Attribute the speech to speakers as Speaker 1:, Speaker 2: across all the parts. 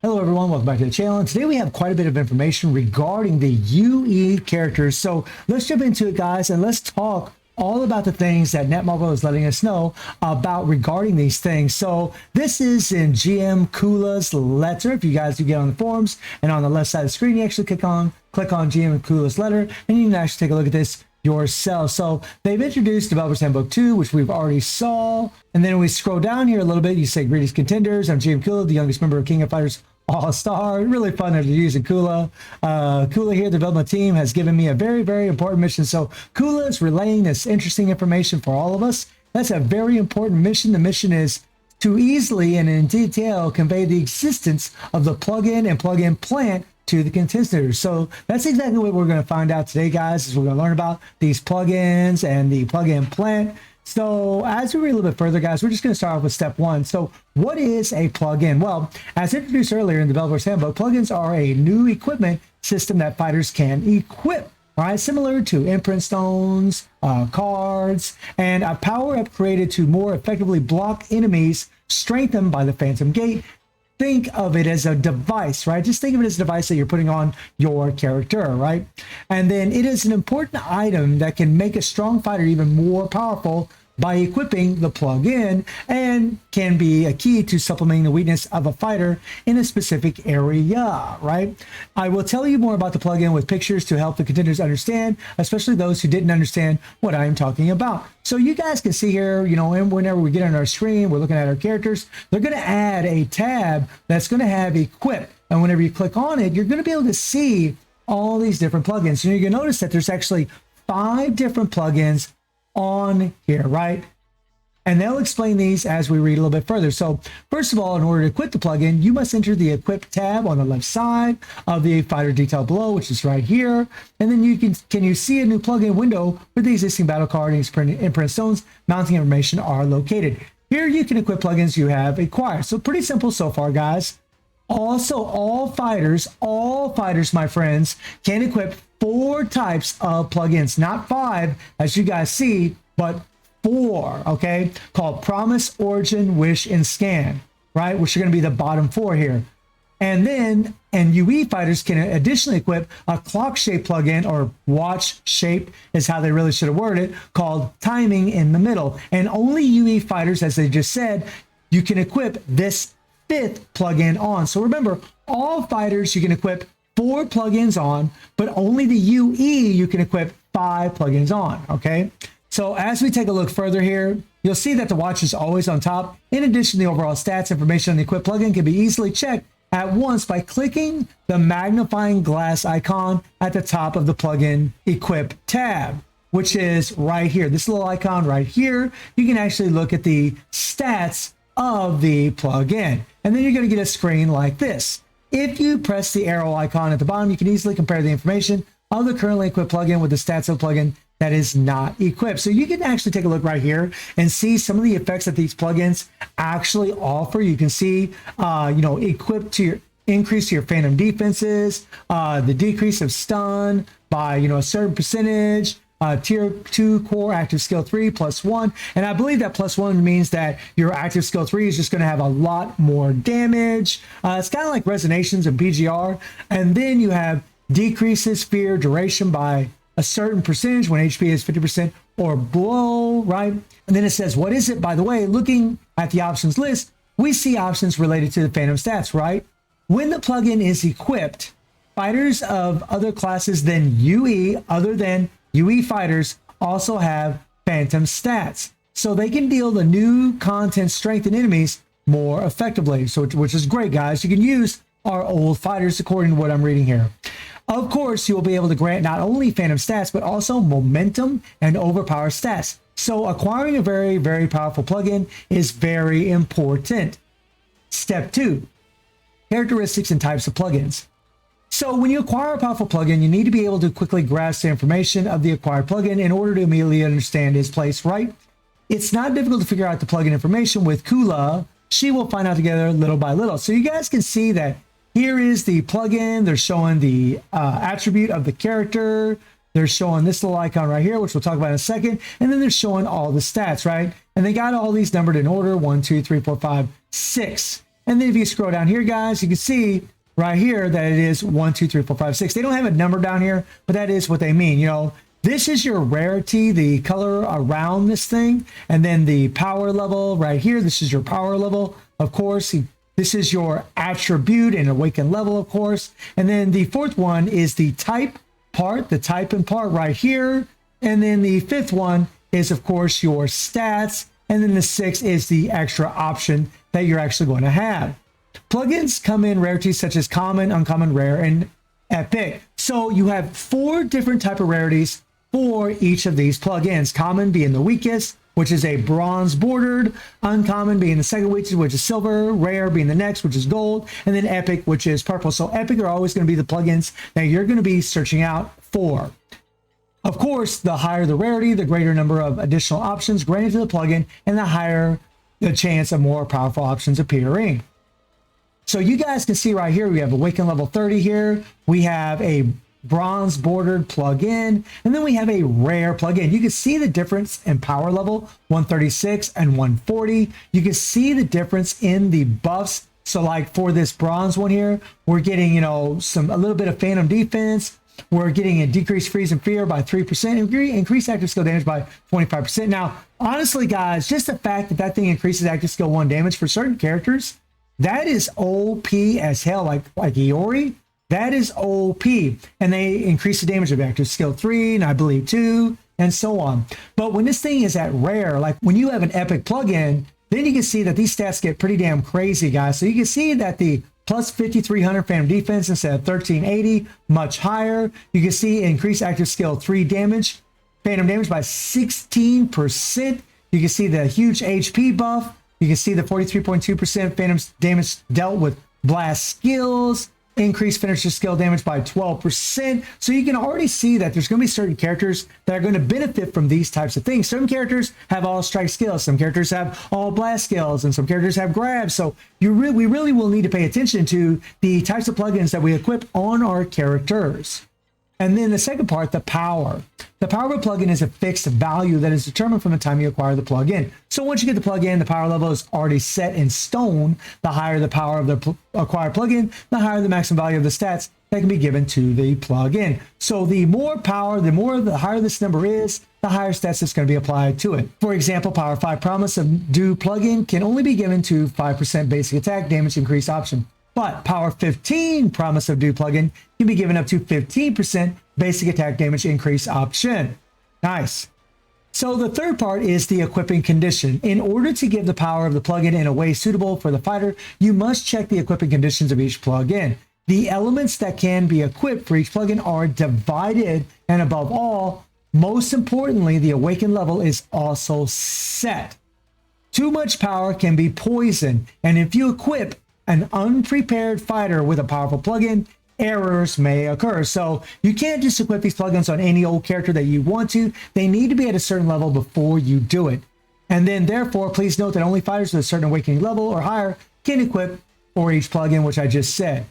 Speaker 1: Hello everyone, welcome back to the channel. And today we have quite a bit of information regarding the UE characters. So let's jump into it, guys, and let's talk all about the things that Netmarble is letting us know about regarding these things. So this is in GM Kula's letter. If you guys do get on the forums, and on the left side of the screen, you actually click on GM Kula's letter, and you can actually take a look at this yourself. So they've introduced Developers Handbook 2, which we've already saw. And then we scroll down here a little bit, you say, greetings contenders. I'm GM Kula, the youngest member of King of Fighters All-Star. Really fun to use in Kula. Kula here, the development team, has given me a very, very important mission. So Kula is relaying this interesting information for all of us. That's a very important mission. The mission is to easily and in detail convey the existence of the plugin and plugin plant to the contenders. So that's exactly what we're going to find out today, guys, is we're going to learn about these plugins and the plugin plant. So as we read a little bit further, guys, we're just going to start off with step one. So what is a plugin? Well, as introduced earlier in Developer's Handbook, plugins are a new equipment system that fighters can equip. All right, similar to imprint stones, cards, and a power-up created to more effectively block enemies strengthened by the Phantom Gate. Think of it as a device, right? Just think of it as a device that you're putting on your character, right? And then it is an important item that can make a strong fighter even more powerful by equipping the plug-in, and can be a key to supplementing the weakness of a fighter in a specific area, right? I will tell you more about the plug-in with pictures to help the contenders understand, especially those who didn't understand what I am talking about. So you guys can see here, you know, and whenever we get on our screen, we're looking at our characters, they're going to add a tab that's going to have equip. And whenever you click on it, you're going to be able to see all these different plugins. And you're going to notice that there's actually 5 different plugins on here, right? And they'll explain these as we read a little bit further. So first of all, in order to equip the plugin, you must enter the equip tab on the left side of the fighter detail below, which is right here. And then you can you see a new plugin window where the existing battle card and imprint stones mounting information are located. Here you can equip plugins you have acquired. So pretty simple so far, guys. Also, all fighters, my friends, can equip 4 types of plugins, not 5, as you guys see, but 4, okay? Called Promise, Origin, Wish, and Scan, right? Which are going to be the bottom 4 here. And then, UE fighters can additionally equip a clock-shaped plugin, or watch shape is how they really should have worded it, called Timing in the middle. And only UE fighters, as they just said, you can equip this 5th plugin on. So remember, all fighters you can equip 4 plugins on, but only the UE you can equip 5 plugins on, okay? So as we take a look further here, you'll see that the watch is always on top. In addition, the overall stats information on the equipped plugin can be easily checked at once by clicking the magnifying glass icon at the top of the plugin equip tab, which is right here. This little icon right here, you can actually look at the stats of the plugin. And then you're going to get a screen like this. If you press the arrow icon at the bottom, you can easily compare the information of the currently equipped plugin with the stats of the plugin that is not equipped. So you can actually take a look right here and see some of the effects that these plugins actually offer. You can see, equipped to your increase to your phantom defenses, the decrease of stun by, a certain percentage, tier 2 core active skill 3 +1, and I believe that +1 means that your active skill 3 is just going to have a lot more damage. It's kind of like resonations and PGR. And then you have decreases fear duration by a certain percentage when HP is 50% or below, right? And then it says, what is it? By the way, looking at the options list, we see options related to the phantom stats, right? When the plugin is equipped, fighters of other classes than UE, other than UE fighters, also have phantom stats, so they can deal the new content strengthened enemies more effectively. So, which is great, guys. You can use our old fighters according to what I'm reading here. Of course, you will be able to grant not only phantom stats, but also momentum and overpower stats. So acquiring a very, very powerful plugin is very important. Step 2, characteristics and types of plugins. So when you acquire a powerful plugin, you need to be able to quickly grasp the information of the acquired plugin in order to immediately understand its place, right? It's not difficult to figure out the plugin information with Kula. She will find out together little by little. So you guys can see that here is the plugin. They're showing the attribute of the character. They're showing this little icon right here, which we'll talk about in a second. And then they're showing all the stats, right? And they got all these numbered in order, 1, 2, 3, 4, 5, 6. And then if you scroll down here, guys, you can see right here that it is 1, 2, 3, 4, 5, 6. They don't have a number down here, but that is what they mean. You know, this is your rarity, the color around this thing, and then the power level right here. This is your power level, of course. This is your attribute and awakened level, of course. And then the fourth one is the type part, the type and part right here. And then the fifth one is, of course, your stats. And then the sixth is the extra option that you're actually going to have. Plugins come in rarities such as common, uncommon, rare, and epic. So you have 4 different type of rarities for each of these plugins. Common being the weakest, which is a bronze bordered, uncommon being the second weakest, which is silver, rare being the next, which is gold, and then epic, which is purple. So epic are always going to be the plugins that you're going to be searching out for. Of course, the higher the rarity, the greater number of additional options granted to the plugin, and the higher the chance of more powerful options appearing. So you guys can see right here, we have Awaken level 30 here. We have a bronze bordered plugin, and then we have a rare plugin. You can see the difference in power level, 136 and 140. You can see the difference in the buffs. So like for this bronze one here, we're getting, you know, a little bit of phantom defense. We're getting a decreased freeze and fear by 3%, increased active skill damage by 25%. Now, honestly, guys, just the fact that that thing increases active skill 1 damage for certain characters, that is OP as hell. Like Iori, that is OP. And they increase the damage of active skill 3, and I believe 2, and so on. But when this thing is at rare, like when you have an epic plugin, then you can see that these stats get pretty damn crazy, guys. So you can see that the plus 5,300 phantom defense instead of 1,380, much higher. You can see increased active skill 3 damage, phantom damage by 16%. You can see the huge HP buff. You can see the 43.2% phantom damage dealt with blast skills, increased finisher skill damage by 12%. So you can already see that there's going to be certain characters that are going to benefit from these types of things. Some characters have all strike skills, some characters have all blast skills, and some characters have grabs. So we really will need to pay attention to the types of plugins that we equip on our characters. And then the second part, the power. The power of a plugin is a fixed value that is determined from the time you acquire the plugin. So once you get the plugin, the power level is already set in stone. The higher the power of the acquired plugin, the higher the maximum value of the stats that can be given to the plugin. So the more power, the higher this number is, the higher stats that's going to be applied to it. For example, Power 5 Promise of Do plugin can only be given to 5% basic attack damage increase option. But Power 15 Promise of Do plugin can be given up to 15% basic attack damage increase option. Nice. So the third part is the equipping condition. In order to give the power of the plugin in a way suitable for the fighter, you must check the equipping conditions of each plugin. The elements that can be equipped for each plugin are divided, and above all, most importantly, the awakened level is also set. Too much power can be poison, and if you equip an unprepared fighter with a powerful plugin, errors may occur. So you can't just equip these plugins on any old character that you want to. They need to be at a certain level before you do it. And then therefore, please note that only fighters with a certain awakening level or higher can equip for each plugin, which I just said.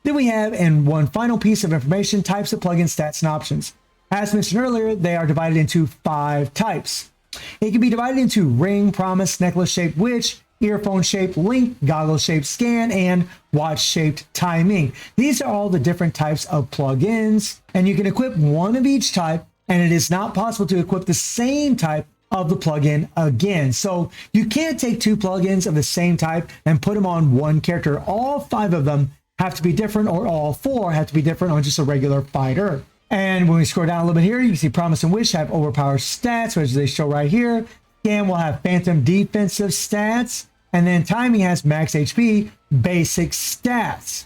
Speaker 1: Then we have, and one final piece of information, types of plugin stats and options. As mentioned earlier, they are divided into 5 types. It can be divided into ring, promise, necklace-shaped witch, earphone-shaped link, goggle-shaped scan, and watch-shaped timing. These are all the different types of plugins, and you can equip one of each type, and it is not possible to equip the same type of the plugin again. So you can't take 2 plugins of the same type and put them on one character. All 5 of them have to be different, or all 4 have to be different on just a regular fighter. And when we scroll down a little bit here, you can see Promise and Wish have overpowered stats, which they show right here. Scan will have phantom defensive stats. And then timing has max HP, basic stats.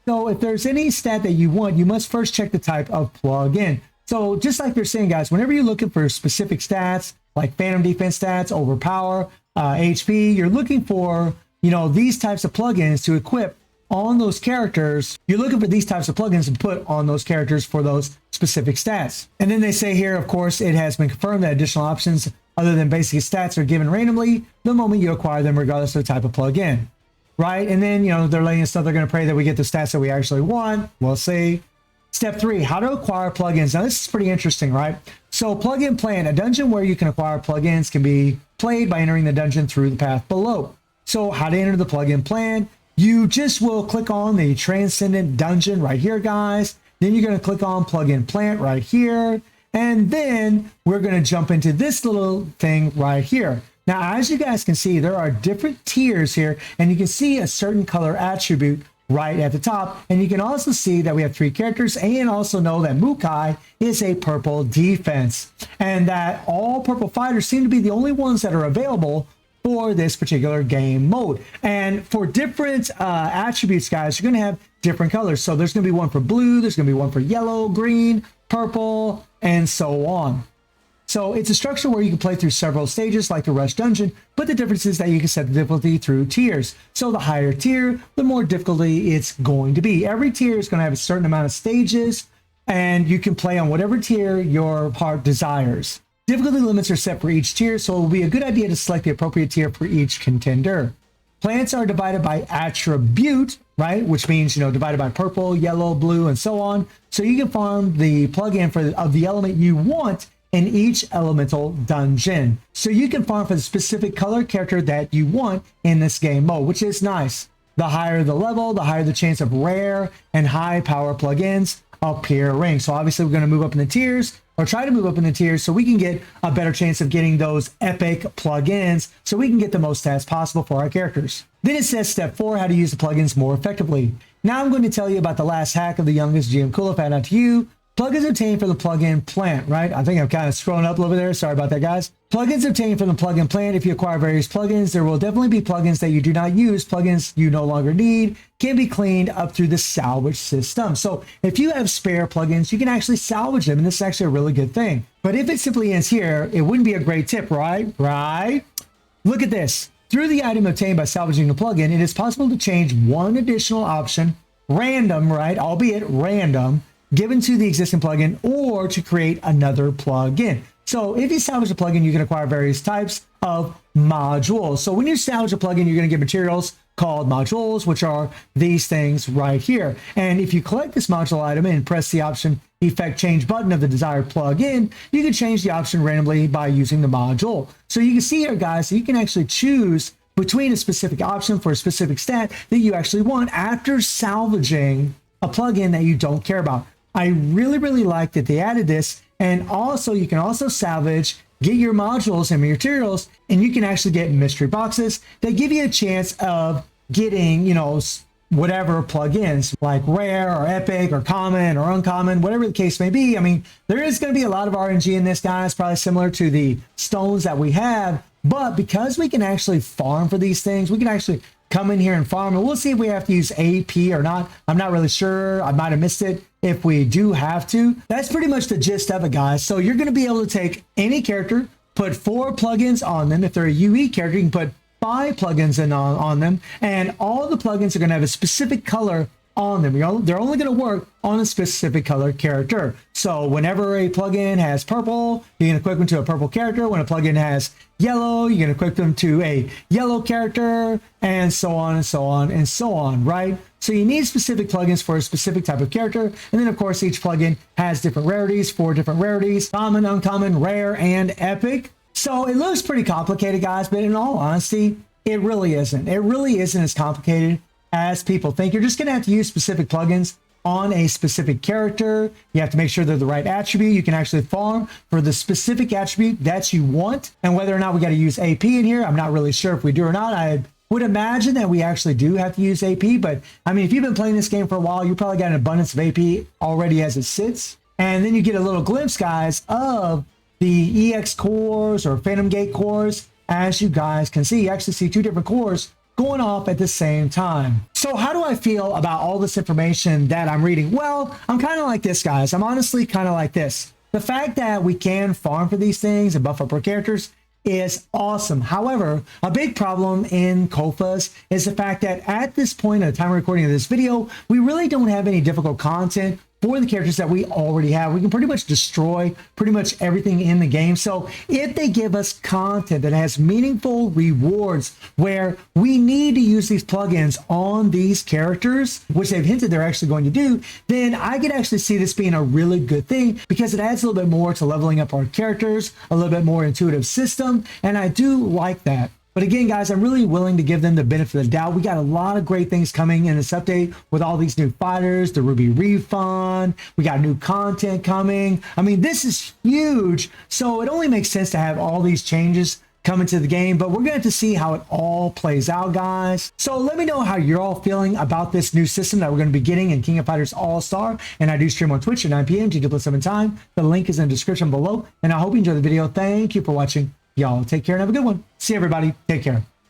Speaker 1: So if there's any stat that you want, you must first check the type of plugin. So just like they're saying, guys, whenever you're looking for specific stats, like phantom defense stats, overpower, HP, you're looking for, these types of plugins to equip on those characters. You're looking for these types of plugins to put on those characters for those specific stats. And then they say here, of course, it has been confirmed that additional options other than basic stats are given randomly the moment you acquire them, regardless of the type of plugin, right? And then, they're letting us know they're going to pray that we get the stats that we actually want. We'll see. Step 3, how to acquire plugins. Now, this is pretty interesting, right? So plugin plan, a dungeon where you can acquire plugins can be played by entering the dungeon through the path below. So how to enter the plugin plan. you just will click on the Transcendent Dungeon right here, guys. Then you're going to click on Plugin Plant right here. And then we're going to jump into this little thing right here. Now, as you guys can see, there are different tiers here, and you can see a certain color attribute right at the top. And you can also see that we have 3 characters, and also know that Mukai is a purple defense, and that all purple fighters seem to be the only ones that are available for this particular game mode. And for different attributes, guys, you're going to have different colors. So there's going to be one for blue, there's going to be one for yellow, green, purple, and so on. So it's a structure where you can play through several stages like the Rush Dungeon, but the difference is that you can set the difficulty through tiers. So the higher tier, the more difficulty it's going to be. Every tier is going to have a certain amount of stages, and you can play on whatever tier your heart desires. Difficulty limits are set for each tier, so it will be a good idea to select the appropriate tier for each contender. Plants are divided by attribute, right? Which means, divided by purple, yellow, blue, and so on. So you can farm the plugin of the element you want in each elemental dungeon. So you can farm for the specific color character that you want in this game mode, which is nice. The higher the level, the higher the chance of rare and high power plugins appearing. So obviously we're going to move up in the tiers, or try to move up in the tiers, so we can get a better chance of getting those epic plugins, so we can get the most stats possible for our characters. Then it says step 4, how to use the plugins more effectively. Now I'm going to tell you about the last hack of the youngest GM Cool. Out to you. Plugins obtained from the plugin plant, right? I think I'm kind of scrolling up a little bit there. Sorry about that, guys. Plugins obtained from the plugin plant. If you acquire various plugins, there will definitely be plugins that you do not use. Plugins you no longer need can be cleaned up through the salvage system. So if you have spare plugins, you can actually salvage them, and this is actually a really good thing. But if it simply ends here, it wouldn't be a great tip, right? Right? Look at this. Through the item obtained by salvaging the plugin, it is possible to change one additional option, random, right? Albeit random, given to the existing plugin, or to create another plugin. So if you salvage a plugin, you can acquire various types of modules. So when you salvage a plugin, you're going to get materials called modules, which are these things right here. And if you collect this module item and press the option effect change button of the desired plugin, you can change the option randomly by using the module. So you can see here, guys, you can actually choose between a specific option for a specific stat that you actually want after salvaging a plugin that you don't care about. I really like that they added this. And also you can also salvage, get your modules and materials, and you can actually get mystery boxes that give you a chance of getting, whatever plugins like rare or epic or common or uncommon, whatever the case may be. I mean, there is going to be a lot of RNG in this, guys, probably similar to the stones that we have. But because we can actually farm for these things, we can actually come in here and farm, and we'll see if we have to use AP or not. I'm not really sure. I might have missed it if we do have to. That's pretty much the gist of it, guys. So you're going to be able to take any character, put 4 plugins on them. If they're a UE character, you can put 5 plugins in on them, and all the plugins are going to have a specific color on them. They're only going to work on a specific color character. So whenever a plugin has purple, you can equip them to a purple character. When a plugin has yellow, you can equip them to a yellow character, and so on and so on and so on, right? So you need specific plugins for a specific type of character. And then of course, each plugin has different rarities, 4 different rarities: common, uncommon, rare, and epic. So it looks pretty complicated, guys, but in all honesty, it really isn't. It really isn't as complicated as people think. You're just going to have to use specific plugins on a specific character. You have to make sure they're the right attribute. You can actually farm for the specific attribute that you want. And whether or not we got to use AP in here, I'm not really sure if we do or not. I would imagine that we actually do have to use AP, but I mean, if you've been playing this game for a while, you probably got an abundance of AP already as it sits. And then you get a little glimpse, guys, of the EX cores or Phantom Gate cores. As you guys can see, you actually see 2 different cores going off at the same time. So how do I feel about all this information that I'm reading? Well, I'm kind of like this, guys. I'm honestly kind of like this. The fact that we can farm for these things and buff up our characters is awesome. However, a big problem in Kofas is the fact that at this point, at the time of recording of this video, we really don't have any difficult content for the characters that we already have. We can pretty much destroy pretty much everything in the game. So if they give us content that has meaningful rewards where we need to use these plugins on these characters, which they've hinted they're actually going to do, then I could actually see this being a really good thing, because it adds a little bit more to leveling up our characters, a little bit more intuitive system, and I do like that. But again, guys, I'm really willing to give them the benefit of the doubt. We got a lot of great things coming in this update with all these new fighters, the Ruby refund. We got new content coming. I mean, this is huge. So it only makes sense to have all these changes coming to the game, but we're going to see how it all plays out, guys. So let me know how you're all feeling about this new system that we're going to be getting in King of Fighters All-Star. And I do stream on Twitch at 9 p.m. GW7 time. The link is in the description below. And I hope you enjoy the video. Thank you for watching. Y'all take care and have a good one. See everybody. Take care.